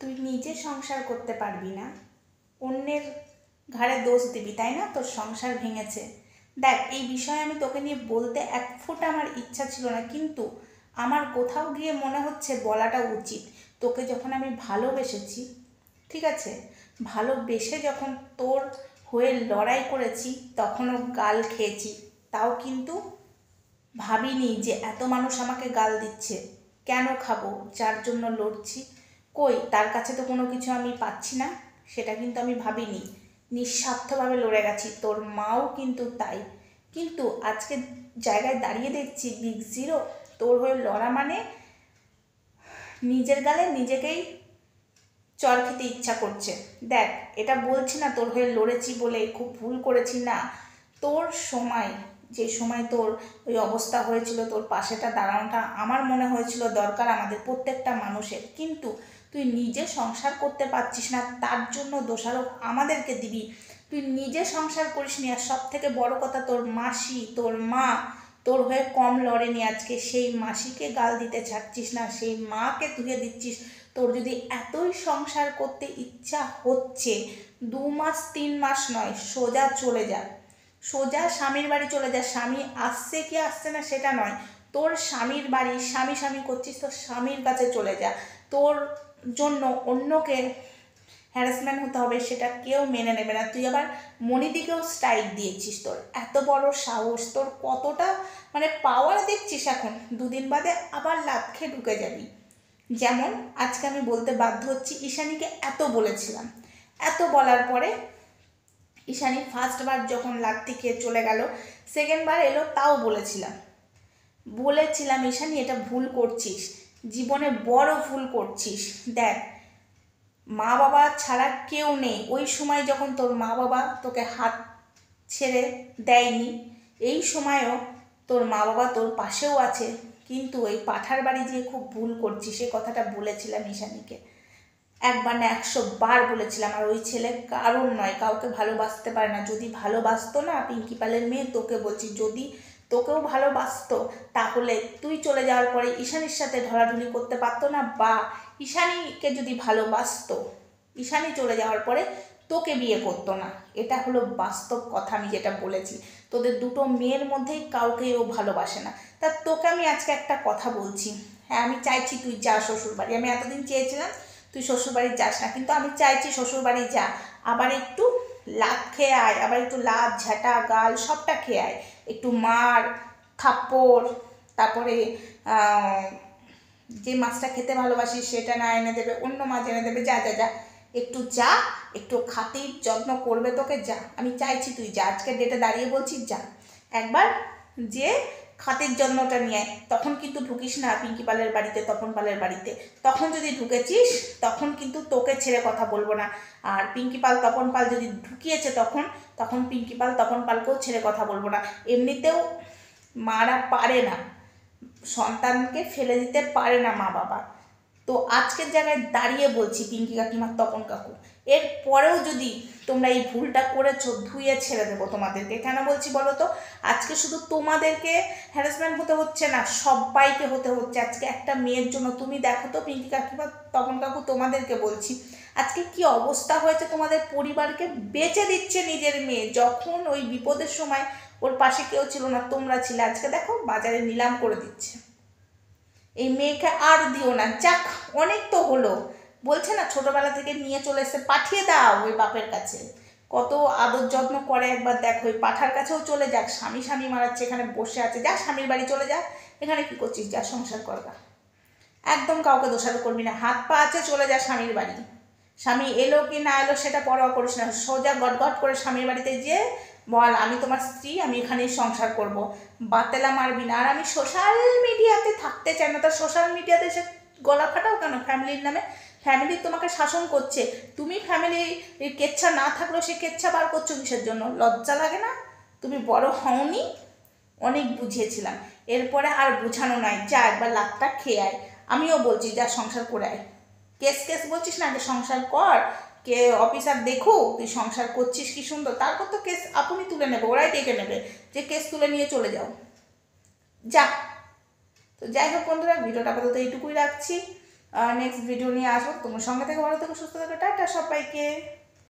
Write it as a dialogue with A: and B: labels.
A: তুই নিজে সংসার করতে পারবি না, অন্যের ঘাড়ে দোষ দিবি, তাই না? তোর সংসার ভেঙেছে। দেখ, এই বিষয়ে আমি তোকে নিয়ে বলতে এক ফোঁটা আমার ইচ্ছা ছিল না, কিন্তু আমার কোথাও গিয়ে মনে হচ্ছে বলাটা উচিত। তোকে যখন আমি ভালোবেসেছি, ঠিক আছে, ভালোবেসে যখন তোর হয়ে লড়াই করেছি তখনও গাল খেয়েছি, তাও কিন্তু ভাবিনি যে এত মানুষ আমাকে গাল দিচ্ছে। কেন খাবো? যার জন্য লড়ছি, কই তার কাছে তো কোনো কিছু আমি পাচ্ছি না, সেটা কিন্তু আমি ভাবিনি। নিঃস্বার্থভাবে লড়ে গেছি, তোর মাও কিন্তু তাই। কিন্তু আজকে জায়গায় দাঁড়িয়ে দেখছি বিগ জিরো, তোর হয়ে লড়া মানে নিজের গালে নিজেকেই চড় খেতে ইচ্ছা করছে। দেখ, এটা বলছি না তোর হয়ে লড়েছি বলে খুব ভুল করেছি, না। তোর সময়, যে সময় তোর ওই অবস্থা হয়েছিল, তোর পাশেটা দাঁড়ানোটা আমার মনে হয়েছিল দরকার আমাদের প্রত্যেকটা মানুষের, কিন্তু তুই নিজে সংসার করতে পারছিস না, তার জন্য দোষারোপ আমাদেরকে দিবি? তুই নিজে সংসার করিস নি, আর সব থেকে বড় কথা তোর মাসি, তোর মা তোর হয়ে কম লড়েনি আজকে, সেই মাসিকে গাল দিতে ছাড়ছিস না, সেই মাকে ধুয়ে দিচ্ছিস। তোর যদি এতই সংসার করতে ইচ্ছা হচ্ছে, 2 মাস 3 মাস নয়, সোজা চলে যা, সোজা স্বামীর বাড়ি চলে যা। স্বামী আসছে কি আসছে না সেটা নয়, তোর স্বামীর বাড়ি, স্বামী স্বামী করছিস, তোর স্বামীর কাছে চলে যা। তোর জন্য অন্যকে হ্যারাসমেন্ট হতে হবে, সেটা কেউ মেনে নেবে না। তুই আবার মনিদিকেও স্ট্রাইক দিয়েছিস, তোর এত বড় সাহস, তোর কতটা মানে পাওয়ার দেখছিস এখন। 2 দিন বাদে আবার লাফ খেয়ে ঢুকে যাবি। যেমন আজকে আমি বলতে বাধ্য হচ্ছি, ঈশানীকে এত বলেছিলাম, এত বলার পরে ঈশানী ফার্স্টবার যখন লাত্তি খেয়ে চলে গেল, সেকেন্ডবার এলো, তাও বলেছিলাম ঈশানী এটা ভুল করছিস, জীবনে বড় ভুল করছিস। দেখ, মা বাবা ছাড়া কেউ নেই। ওই সময় যখন তোর মা বাবা তোকে হাত ছেড়ে দেয়নি, এই সময়ও তোর মা বাবা তোর পাশেও আছে, কিন্তু ওই পাঠার বাড়ি গিয়ে খুব ভুল করছিস, সে কথাটা বলেছিলাম ঈশানীকে। একবার না 100 বার বলেছিলাম। আর ওই ছেলে কারণ নয়, কাউকে ভালোবাসতে পারে না। যদি ভালোবাসতো না, পিঙ্কি পালের মেয়ে, তোকে বলছি, যদি তোকেও ভালোবাসতো তাহলে তুই চলে যাওয়ার পরে ঈশানীর সাথে ঢলাঢলি করতে পারতো না, বা ঈশানীকে যদি ভালোবাসতো, ঈশানী চলে যাওয়ার পরে তোকে বিয়ে করতো না। এটা হলো বাস্তব কথা, আমি যেটা বলেছি। তোদের দুটো মেয়ের মধ্যেই কাউকেই ও ভালোবাসে না। তা তোকে আমি আজকে একটা কথা বলছি, হ্যাঁ আমি চাইছি তুই যা শ্বশুরবাড়ি। আমি এতদিন চেয়েছিলাম তুই শ্বশুরবাড়ি যাস না, কিন্তু আমি চাইছি শ্বশুরবাড়ি যা, আবার একটু লাত খেয়ে আয়, আবার একটু লাত ঝাঁটা গাল সবটা খেয়ে আয়, একটু মার থাপ্পড়, তারপরে যে মাছটা খেতে ভালোবাসিস সেটা না এনে দেবে, অন্য মাছ এনে দেবে, যা যা যা, একটু যা, একটু খাতির যত্ন করবে তোকে, যা। আমি চাইছি তুই যা, আজকের ডেটে দাঁড়িয়ে বলছি যা একবার, যে খাতির যত্নটা নিয়ে। তখন কিন্তু ঢুকিস না পিঙ্কি পালের বাড়িতে, তপন পালের বাড়িতে। তখন যদি ঢুকেছিস, তখন কিন্তু তোকে ছেড়ে কথা বলবো না। আর পিঙ্কি পাল তপন পাল যদি ঢুকিয়েছে তখন, তখন পিঙ্কি পাল তপন পালকেও ছেড়ে কথা বলবো না। এমনিতেও মারা পারে না, সন্তানকে ফেলে দিতে পারে না মা বাবা। তো আজকের জায়গায় দাঁড়িয়ে বলছি পিঙ্কি কাকিমা, তপন কাকু, এর পরেও যদি তোমরা এই ভুলটা করেছো, ধুয়ে ছেড়ে দেবো তোমাদেরকে। কেন বলছি বলো তো? আজকে শুধু তোমাদেরকে হ্যারাসমেন্ট হতে হচ্ছে না, সবাইকে হতে হচ্ছে আজকে একটা মেয়ের জন্য। তুমি দেখো তো পিঙ্কি কাকিমা, তপন কাকু, তোমাদেরকে বলছি, আজকে কি অবস্থা হয়েছে তোমাদের পরিবারকে। বেঁচে দিচ্ছে নিজের মেয়ে, যখন ওই বিপদের সময় ওর পাশে কেউ ছিল না, তোমরা ছিলে। আজকে দেখো বাজারে নিলাম করে দিচ্ছে। এই মেয়েকে আর দিও না, যাক অনেক তো হলো। বলছে না ছোটবেলা থেকে নিয়ে চলে এসে পাঠিয়ে দাও ওই বাপের কাছে, কত আদর যত্ন করে একবার দেখো। ওই পাঠার কাছেও চলে যাক, স্বামী স্বামী মারাচ্ছে, এখানে বসে আছে, যা স্বামীর বাড়ি চলে যা, এখানে কি করছিস, যা সংসার করবা। একদম কাউকে দোষারোপ করবি না, হাত পা আছে চলে যা স্বামীর বাড়ি। স্বামী এলো কি না এলো সেটা পরোয়া করিস না, সোজা গটগট করে স্বামীর বাড়িতে যেয়ে বল আমি তোমার স্ত্রী, আমি এখানেই সংসার করব, বাতেলা মারবি না। আর আমি সোশ্যাল মিডিয়াতে থাকতে চাই না, তার সোশ্যাল মিডিয়াতে সে গলা ফাটাও কেন ফ্যামিলির নামে? ফ্যামিলি তোমাকে শাসন করছে, তুমি ফ্যামিলি কেচ্ছা না থাকলেও সে কেচ্ছা বার করছো কিসের জন্য? লজ্জা লাগে না? তুমি বড় হওনি? অনেক বুঝিয়েছিলাম, এরপরে আর বুঝানো নাই, যা একবার লাতটা খেয়ে আয়। আমিও বলছি যা সংসার করে আয়। কেস কেস বলছিস না, আগে সংসার কর, কে অফিসার দেখো তুই সংসার করছিস কি সুন্দর, তারপর তো কেস আপনি তুলে নেবে, ওরাই ডেকে নেবে, যে কেস তুলে নিয়ে চলে যাও, যা। তো যাই হোক বন্ধুরা, ভিডিওটা আপাতত এইটুকুই রাখছি। নেক্সট ভিডিও নিয়ে আসবো। তোমার সঙ্গে থেকে ভালো থেকো, সুস্থ থেকো, টাটা সবাইকে।